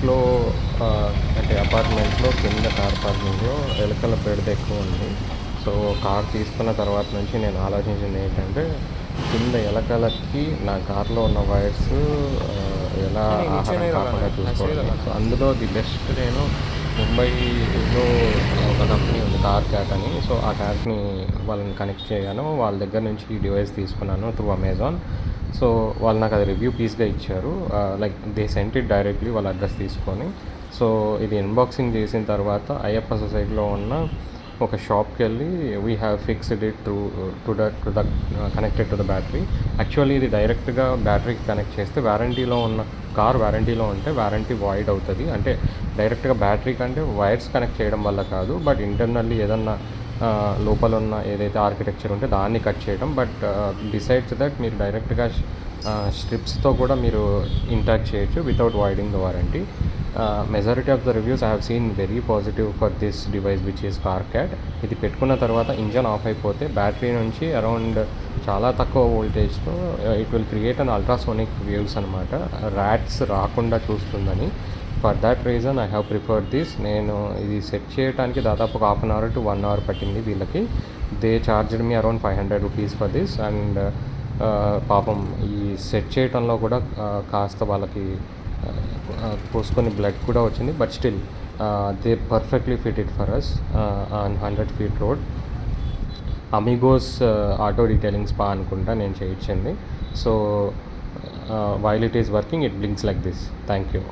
ఇంట్లో అంటే అపార్ట్మెంట్లో కింద కార్ పార్కింగ్లో ఎలుకల బెడద ఎక్కువ ఉంది. సో కార్ తీసుకున్న తర్వాత నుంచి నేను ఆలోచించింది ఏంటంటే, కింద ఎలకలకి నా కార్లో ఉన్న వైర్స్ ఎలా ఆహారం కాకుండా చూసుకోవాలి. సో అందులో ది బెస్ట్ నేను ముంబైలో ఒక కంపెనీ ఉంది కార్ క్యాట్ అని. సో ఆ క్యాట్ని వాళ్ళని కనెక్ట్ చేయగాను వాళ్ళ దగ్గర నుంచి ఈ డివైస్ తీసుకున్నాను త్రూ అమెజాన్. సో వాళ్ళు నాకు అది రివ్యూ పీస్గా ఇచ్చారు. Like they cent it directly వాళ్ళ అడ్రస్ తీసుకొని. సో ఇది అన్బాక్సింగ్ చేసిన తర్వాత అయ్యప్ప సొసైటీలో ఉన్న ఒక షాప్కి వెళ్ళి we have fixed it to the connected to the battery. Actually ఇది డైరెక్ట్గా బ్యాటరీకి కనెక్ట్ చేస్తే వారంటీలో ఉన్న కార్ వారంటీలో ఉంటే వారంటీ వాయిడ్ అవుతుంది. అంటే డైరెక్ట్గా బ్యాటరీ కంటే వైర్స్ కనెక్ట్ చేయడం వల్ల కాదు, బట్ ఇంటర్నల్లీ ఏదన్నా లోపల ఉన్న ఏదైతే ఆర్కిటెక్చర్ ఉంటే దాన్ని కట్ చేయడం. బట్ బిసైడ్స్ దట్ మీరు డైరెక్ట్గా స్ట్రిప్స్తో కూడా మీరు ఇంటాక్ట్ చేయొచ్చు without voiding the warranty. Majority of the reviews I have seen very positive for this device which is car cat. ఇది పెట్టుకున్న తర్వాత ఇంజన్ ఆఫ్ అయిపోతే బ్యాటరీ నుంచి అరౌండ్ చాలా తక్కువ వోల్టేజ్తో it will create an ultrasonic waves అనమాట. ర్యాట్స్ రాకుండా చూస్తుందని. For that reason I have preferred this. నేను ఇది సెట్ చేయడానికి దాదాపు ఒక 1/2 hour to 1 hour పట్టింది వీళ్ళకి. They charged me around 500 rupees for this. And పాపం ఈ సెట్ చేయటంలో కూడా కాస్త వాళ్ళకి పోసుకొని బ్లడ్ కూడా వచ్చింది. But still they perfectly fit it for us on 100 feet road. Amigos auto detailing spa అనుకుంటా నేను చేయించింది. So while it is working, it blinks like this. Thank you.